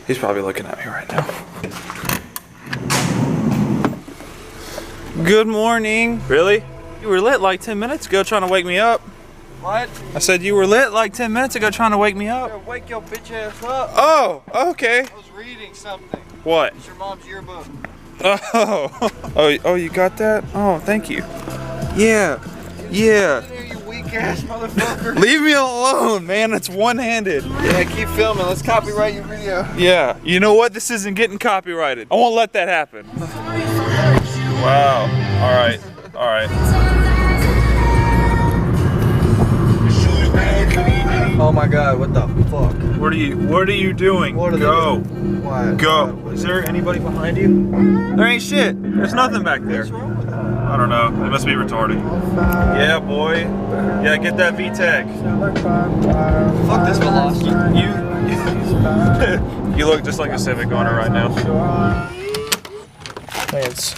He's probably looking at me right now. Good morning. Really? You were lit like 10 minutes ago trying to wake me up. What? I said you were lit like 10 minutes ago trying to wake me up. Yeah, wake your bitch ass up. Oh, okay. I was reading something. What? It's your mom's yearbook. Oh, you got that? Oh, thank you. Yeah. There, you weak ass motherfucker. Leave me alone, man. It's one-handed. Yeah, keep filming. Let's copyright your video. Yeah. You know what? This isn't getting copyrighted. I won't let that happen. Wow. All right. Oh my god, what the fuck? What are you doing? What are Go. they doing? What? Go. Is there anybody behind you? There ain't shit. There's nothing back there. What's wrong with that? I don't know. They must be retarded. Yeah, boy. Yeah, get that VTEC. Fuck this velocity. You look just like a Civic owner right now. Thanks.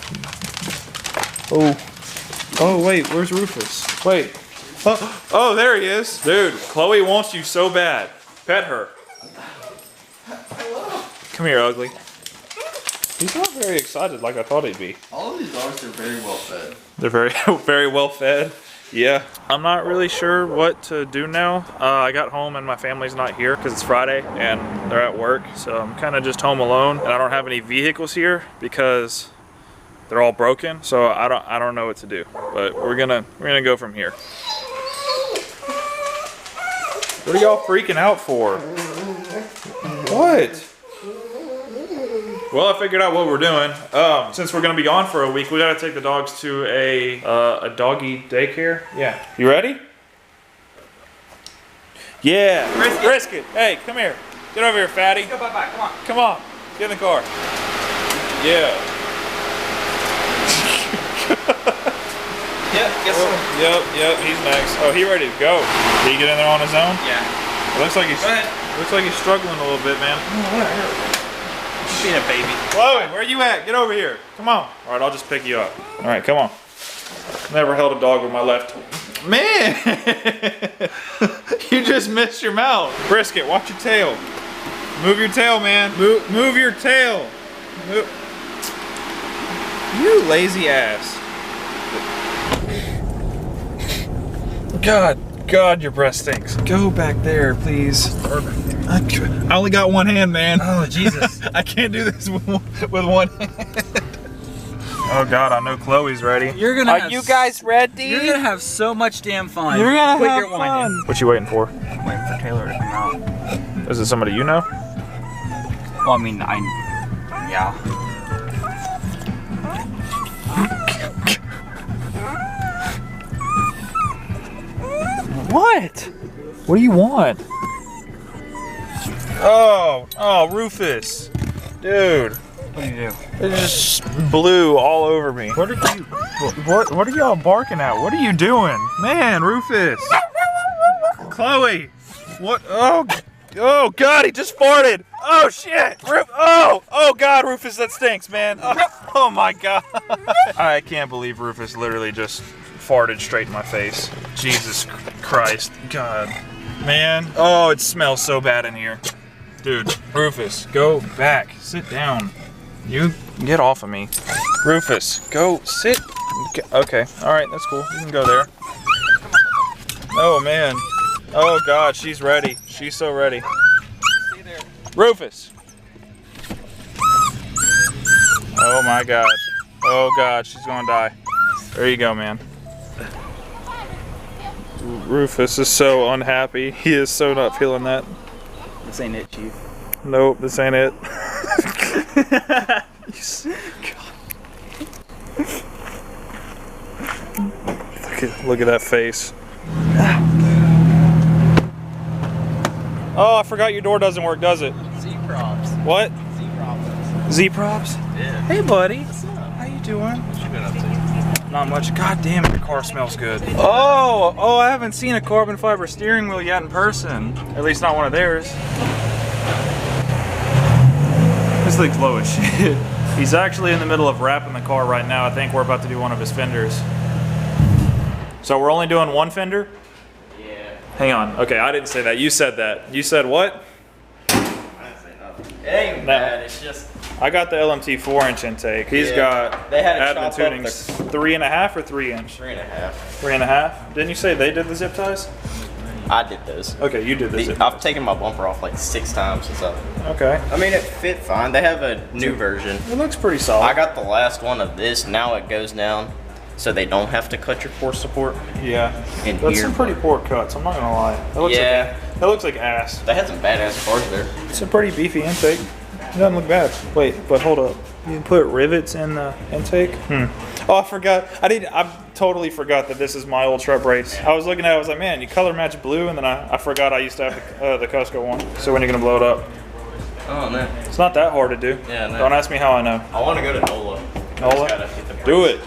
Oh wait, where's Rufus? Wait. Oh, there he is. Dude, Chloe wants you so bad. Pet her. Hello. Come here, ugly. He's not very excited like I thought he'd be. All of these dogs are very well fed. They're very, very well fed. Yeah. I'm not really sure what to do now. I got home and my family's not here because it's Friday and they're at work. So I'm kind of just home alone and I don't have any vehicles here because they're all broken. So I don't know what to do. But we're gonna go from here. What are y'all freaking out for? What? Well, I figured out what we're doing. Since we're gonna be gone for a week, we gotta take the dogs to a doggy daycare. Yeah. You ready? Yeah. Brisket. Hey, come here. Get over here, fatty. Go bye-bye, come on. Come on. Get in the car. Yeah. Yep, guess so. Yep, he's next. Oh, he ready to go. Did he get in there on his own? Yeah. It looks like he's struggling a little bit, man. Just being a baby. Chloe, where you at? Get over here. Come on. All right, I'll just pick you up. All right, come on. Never held a dog with my left. Man, you just missed your mouth. Brisket, watch your tail. Move your tail, man. Move your tail. You lazy ass. God, your breath stinks. Go back there, please. I only got one hand, man. Oh, Jesus. I can't do this with one hand. Oh God, I know Chloe's ready. Are you guys ready? You're gonna have so much damn fun. You're gonna Quit have your whining. fun. What you waiting for? I'm waiting for Taylor to come out. Is it somebody you know? Well, I mean, yeah. What? What do you want? Oh, Rufus. Dude. What do you do? It just blew all over me. What are y'all barking at? What are you doing? Man, Rufus. Chloe. What? Oh God, he just farted. Oh shit. Oh God, Rufus, that stinks, man. Oh my God. I can't believe Rufus literally just farted straight in my face. Jesus Christ. God. Man. Oh, it smells so bad in here. Dude, Rufus, go back. Sit down. You get off of me. Rufus, go sit. Okay, all right, that's cool. You can go there. Oh man. Oh God, she's ready. She's so ready. Stay there. Rufus. Oh my God. Oh God, she's gonna die. There you go, man. Rufus is so unhappy. He is so not feeling that. This ain't it, Chief. Nope, this ain't it. Look at that face. Oh, I forgot your door doesn't work, does it? Z-props. What? Z-props. Z-props? Yeah. Hey, buddy. What's up? How you doing? What you been up to? Not much. God damn it, your car smells good. Oh, I haven't seen a carbon fiber steering wheel yet in person. At least not one of theirs. This thing's low as shit. He's actually in the middle of wrapping the car right now. I think we're about to do one of his fenders. So we're only doing one fender? Yeah. Hang on. Okay, I didn't say that. You said that. You said what? I didn't say nothing. It ain't bad. It's just. I got the LMT 4-inch intake. He's got They had admin tunings 3.5 or 3-inch. 3.5. 3.5. Didn't you say they did the zip ties? I did those. Okay, you did the zip I've ties. taken my bumper off like 6 times since I. Okay. I mean, it fit fine. They have a new version. It looks pretty solid. I got the last one of this. Now it goes down, so they don't have to cut your core support. Yeah. In That's here. some pretty poor cuts. I'm not gonna lie. That looks Like, that looks like ass. They had some badass cars there. It's a pretty beefy intake. It doesn't look bad. Wait, but hold up. You put rivets in the intake? Oh, I forgot. I totally forgot that this is my Ultra brace. I was looking at it, I was like, man, you color match blue, and then I forgot I used to have the Cusco one. So when are you gonna blow it up? Oh no. It's not that hard to do. Yeah, no. Don't ask me how I know. I want to go to NOLA. NOLA? Do it.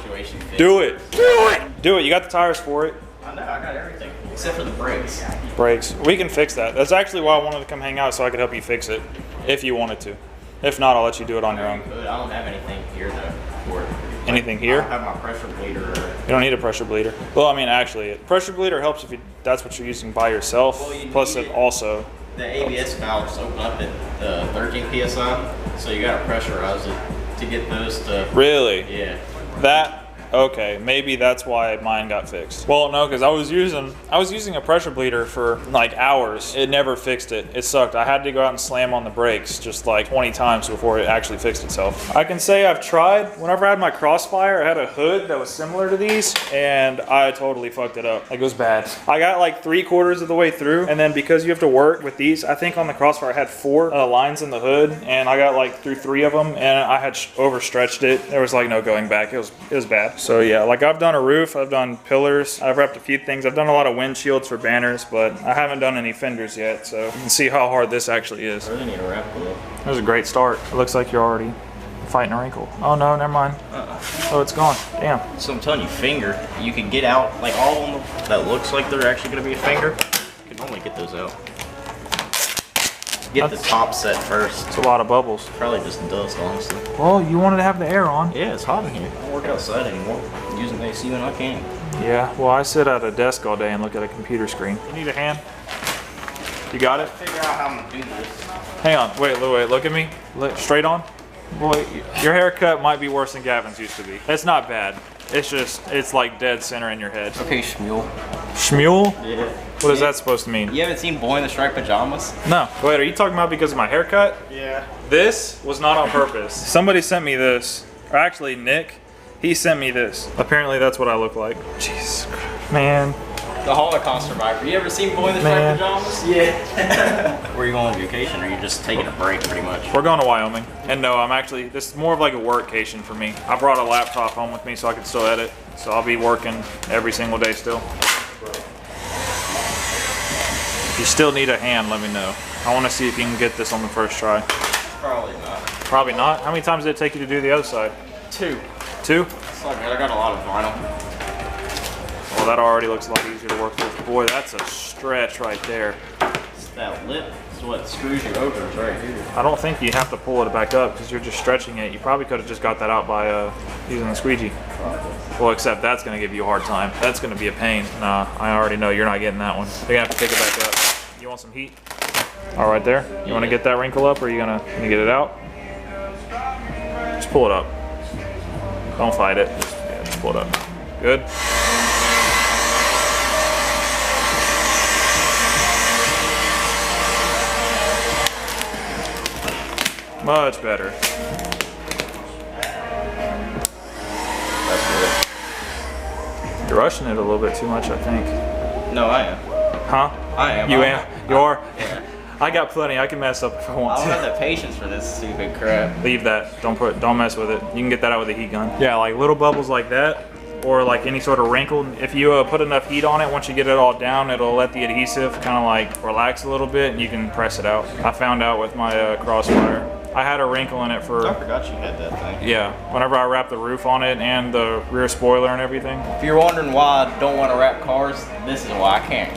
Do it. Do it. Do it. You got the tires for it. I know. I got everything except for the brakes. Brakes. We can fix that. That's actually why I wanted to come hang out, so I could help you fix it, if you wanted to. If not, I'll let you do it on your own. I don't have anything here though for it. Anything here? I don't have my pressure bleeder. You don't need a pressure bleeder. Well, I mean, actually, pressure bleeder helps if that's what you're using by yourself. Well, you Plus, need it it. also. The ABS valves open up at 13 psi, so you gotta pressurize it to get those to. Really? Yeah. That. Okay, maybe that's why mine got fixed. Well, no, because I was using a pressure bleeder for like hours. It never fixed it. It sucked. I had to go out and slam on the brakes just like 20 times before it actually fixed itself. I can say I've tried. Whenever I had my Crossfire, I had a hood that was similar to these, and I totally fucked it up. Like, it was bad. I got like 3/4 of the way through, and then because you have to work with these, I think on the Crossfire I had 4 lines in the hood, and I got like through 3 of them, and I had overstretched it. There was like no going back. It was bad. So yeah, like I've done a roof, I've done pillars, I've wrapped a few things. I've done a lot of windshields for banners, but I haven't done any fenders yet. So you can see how hard this actually is. I really need a wrap glove. That was a great start. It looks like you're already fighting a wrinkle. Oh no, never mind. Oh, it's gone. Damn. So I'm telling you, finger, you can get out like all of them that looks like they're actually gonna be a finger. You can only get those out. Get the top set first. It's a lot of bubbles. Probably just dust, honestly. Well, you wanted to have the air on. Yeah, it's hot in here. I don't work outside anymore. I'm using the AC when I can. Yeah, well, I sit at a desk all day and look at a computer screen. You need a hand? You got it? Figure out how I'm gonna do this. Hang on, wait, look at me. Look, straight on. Boy, your haircut might be worse than Gavin's used to be. It's not bad. It's just, it's like dead center in your head. Okay, Shmuel. Shmuel? Yeah. What is that supposed to mean? You haven't seen Boy in the Striped Pajamas? No. Wait, are you talking about because of my haircut? Yeah. This was not on purpose. Somebody sent me this. Or actually, Nick, he sent me this. Apparently that's what I look like. Jesus Christ. Man. The Holocaust survivor. You ever seen Boy in the Striped Pajamas? Yeah. Where are you going on vacation, or are you just taking a break, pretty much? We're going to Wyoming. And no, this is more of like a workcation for me. I brought a laptop home with me so I could still edit. So I'll be working every single day still. If you still need a hand, let me know. I want to see if you can get this on the first try. Probably not. Probably not? How many times did it take you to do the other side? 2. 2? It's not good. I got a lot of vinyl. Well, that already looks a lot easier to work with. Boy, that's a stretch right there. It's that lip. It's what screws you over. It's right here. I don't think you have to pull it back up because you're just stretching it. You probably could have just got that out by using the squeegee. Well, except that's going to give you a hard time. That's going to be a pain. Nah, I already know you're not getting that one. You're going to have to pick it back up. You want some heat? All right there. You want to get that wrinkle up, or are you going to get it out? Just pull it up. Don't fight it. Just pull it up. Good. Much better. That's good. You're rushing it a little bit too much, I think. No, I am. Huh? I am. You am? You are? Yeah. I got plenty. I can mess up if I I want don't to. have the patience for this stupid crap. Leave that. Don't mess with it. You can get that out with a heat gun. Yeah, like little bubbles like that, or like any sort of wrinkle. If you put enough heat on it, once you get it all down, it'll let the adhesive kind of like relax a little bit, and you can press it out. I found out with my Crossfire. I had a wrinkle in it for. I forgot you had that thing. Yeah, whenever I wrapped the roof on it and the rear spoiler and everything. If you're wondering why I don't want to wrap cars, this is why I can't.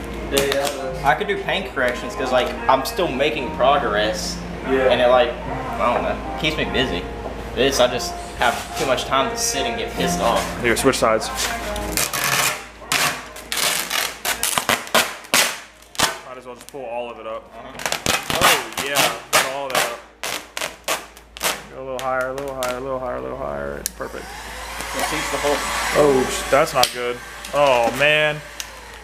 I could do paint corrections because like I'm still making progress, and it like I don't know, keeps me busy. This I just have too much time to sit and get pissed off. Here, switch sides. Might as well just pull all of it up. Oh yeah, put all that up. Perfect. Seats the whole. Oh, that's not good. Oh man,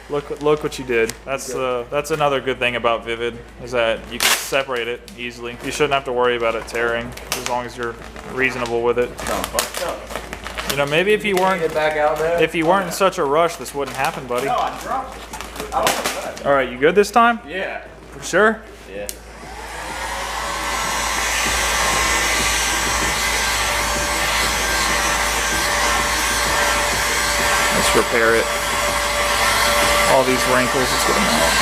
look what you did. That's another good thing about Vivid is that you can separate it easily. You shouldn't have to worry about it tearing as long as you're reasonable with it. You know, maybe if you weren't in such a rush, this wouldn't happen, buddy. No, I dropped it. I don't know. All right, you good this time? Yeah. For sure? Yeah. Let's repair it. All these wrinkles, let's get them out.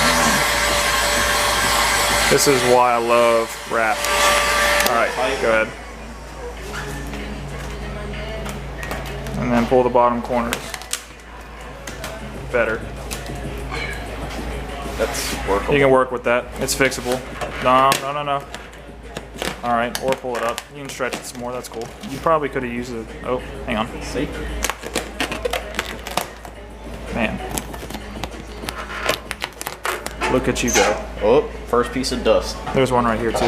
This is why I love wrap. All right, go ahead. And then pull the bottom corners. Better. That's workable. You can work with that. It's fixable. No. All right, or pull it up. You can stretch it some more. That's cool. You probably could have used it. Oh, hang on. See? Man. Look at you go. Oh, first piece of dust. There's one right here too.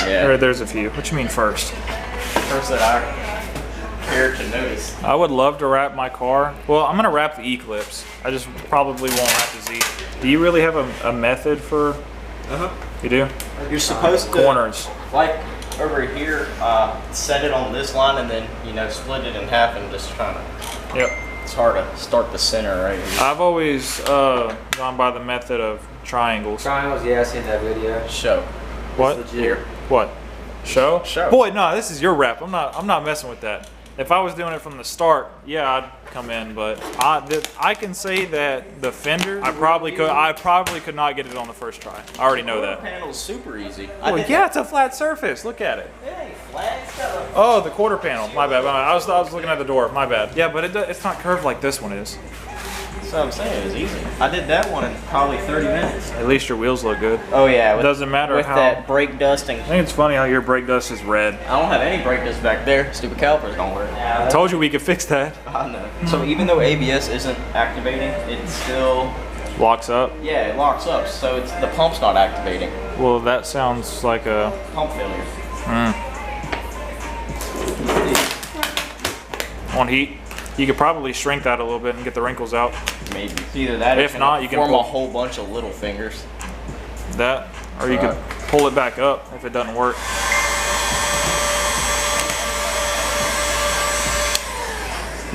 Yeah. There's a few. What you mean first? First that I care to notice. I would love to wrap my car. Well, I'm gonna wrap the E-clips. I just probably won't wrap the Z. Do you really have a method for? You do? You're supposed to corners. Like over here, set it on this line and then split it in half and just kind of. Yep. It's hard to start the center right here. I've always gone by the method of triangles. Triangles, yeah, I seen that video. Show. What? Here. What? Show? Show. Boy, no, this is your wrap. I'm not messing with that. If I was doing it from the start, yeah, I'd come in, but I can say that the fender, I probably could not get it on the first try. I already know The that. panel's super easy. Well, yeah, it's a flat surface. Look at it. It ain't flat. It's got a... Oh, the quarter panel. My bad. I was looking at the door. My bad. Yeah, but it's not curved like this one is. That's what I'm saying. It was easy. I did that one in probably 30 minutes. At least your wheels look good. Oh yeah. It doesn't matter with how. that brake dusting. I think it's funny how your brake dust is red. I don't have any brake dust back there. Stupid calipers don't work. I told you we could fix that. I know. So even though ABS isn't activating, it still Locks up. Yeah, it locks up. So it's the pump's not activating. Well, that sounds like a Pump failure. on heat. You could probably shrink that a little bit and get the wrinkles out. Maybe it's either that. Or If not, you can form pull a whole bunch of little fingers. that, or you could pull it back up if it doesn't work.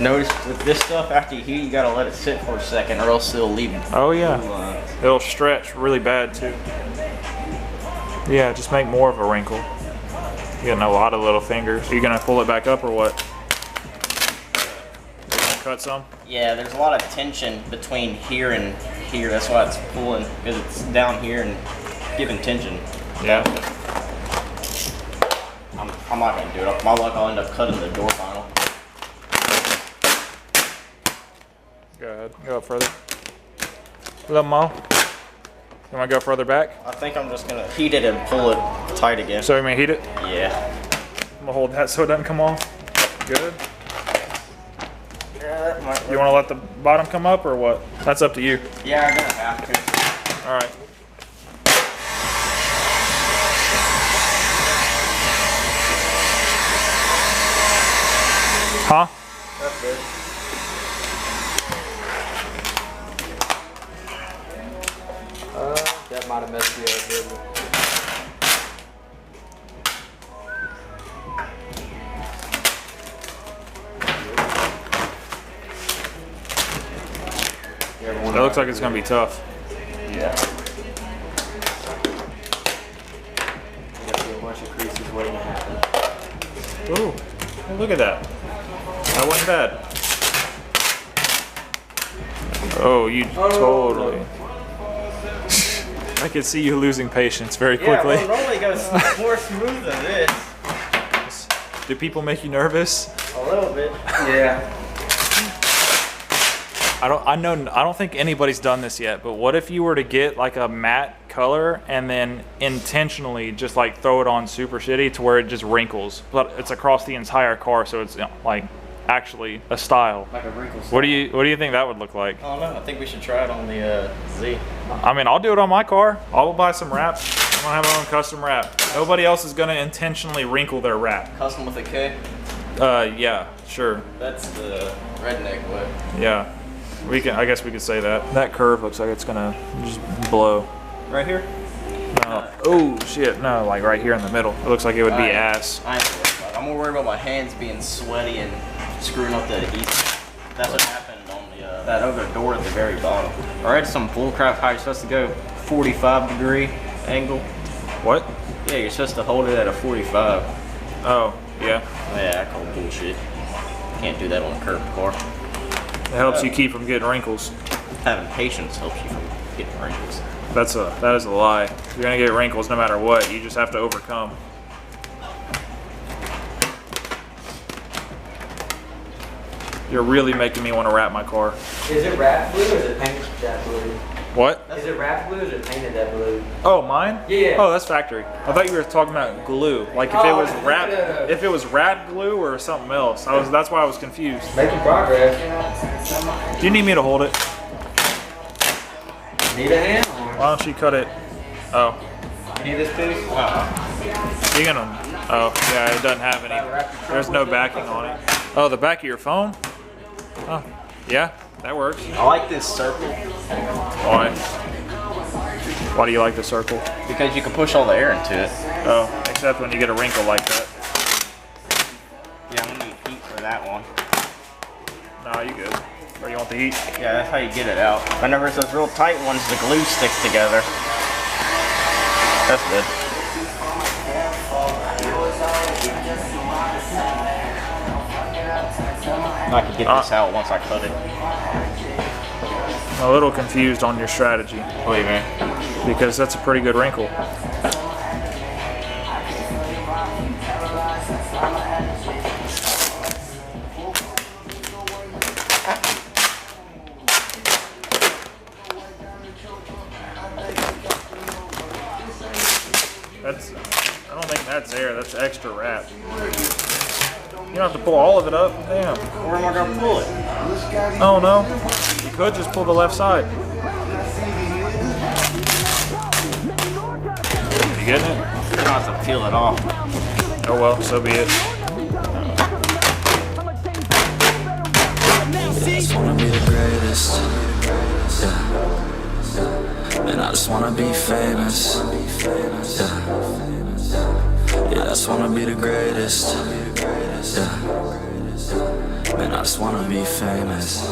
Notice with this stuff, after you heat, you gotta let it sit for a second, or else it'll leave. Oh yeah, blue lines. it'll stretch really bad too. Yeah, just make more of a wrinkle. You're getting a lot of little fingers. Are you gonna pull it back up or what? You're gonna cut some? Yeah, there's a lot of tension between here and here. That's why it's pulling, because it's down here and giving tension. Yeah. I'm not gonna do it. My luck, I'll end up cutting the door vinyl. Go ahead. Go up further. A little more. You want to go further back? I think I'm just gonna heat it and pull it tight again. So you may heat it? Yeah. I'm gonna hold that so it doesn't come off. Good. Yeah, that might You want to let the bottom come up or what? That's up to you. Yeah, I'm gonna have to. All right. Huh? That's good. That might have messed you up, didn't it? That looks like it's gonna be tough. Yeah. You got a bunch of creases waiting to happen. Ooh, look at that. That wasn't bad. Oh, you totally. I could see you losing patience very quickly. Yeah, well, it normally goes more smooth than this. Do people make you nervous? A little bit. Yeah. I don't think anybody's done this yet, but what if you were to get like a matte color and then intentionally just like throw it on super shitty to where it just wrinkles, but it's across the entire car, so it's like actually a style. Like a wrinkle style. What do you think that would look like? I don't know. I think we should try it on the Z. I mean, I'll do it on my car. I'll buy some wraps. I'm gonna have my own custom wrap. Nobody else is gonna intentionally wrinkle their wrap. Custom with a K. Yeah, sure. That's the redneck way. Yeah, we can. I guess we could say that. That curve looks like it's gonna just blow. Right here? No. Oh shit! No, like right here in the middle. It looks like it would be ass. I'm more worried about my hands being sweaty and screwing up the adhesive. That's what happened on the that other door at the very bottom. I read some bullcrap how you're supposed to go 45-degree angle. What? Yeah, you're supposed to hold it at a 45. Oh, yeah. Yeah, I call bullshit. Can't do that on a curved car. It helps you keep from getting wrinkles. Having patience helps you from getting wrinkles. That is a lie. You're gonna get wrinkles no matter what. You just have to overcome. You're really making me want to wrap my car. Is it wrapped blue or is it painted that blue? What? Is it wrapped blue or is it painted that blue? Oh, mine? Yeah. Oh, that's factory. I thought you were talking about glue. Like if it was wrap, if it was wrap glue or something else. That's why I was confused. Making progress. Do you need me to hold it? Need a hand? Why don't you cut it? Oh, You need this piece? you gonna? Oh, yeah. It doesn't have any. There's no backing on it. Oh, the back of your phone? Oh, yeah. That works. I like this circle Why? Why do you like the circle? because you can push all the air into it. Oh, except when you get a wrinkle like that. Yeah, I'm gonna need heat for that one. Nah, you good. Or you want the heat? Yeah, that's how you get it out. Whenever it's those real tight ones, the glue sticks together. That's good. I can get this out once I cut it. I'm a little confused on your strategy What do you mean? because that's a pretty good wrinkle. I don't think that's air, that's extra wrap. You don't have to pull all of it up, damn. Where am I gonna pull it? Oh no, you could just pull the left side. You getting it? You're gonna have to peel it off. Oh well, so be it. Just wanna be the greatest, yeah. And I just wanna be famous, yeah. Yeah, I just wanna be the greatest, yeah. Man, I just wanna be famous.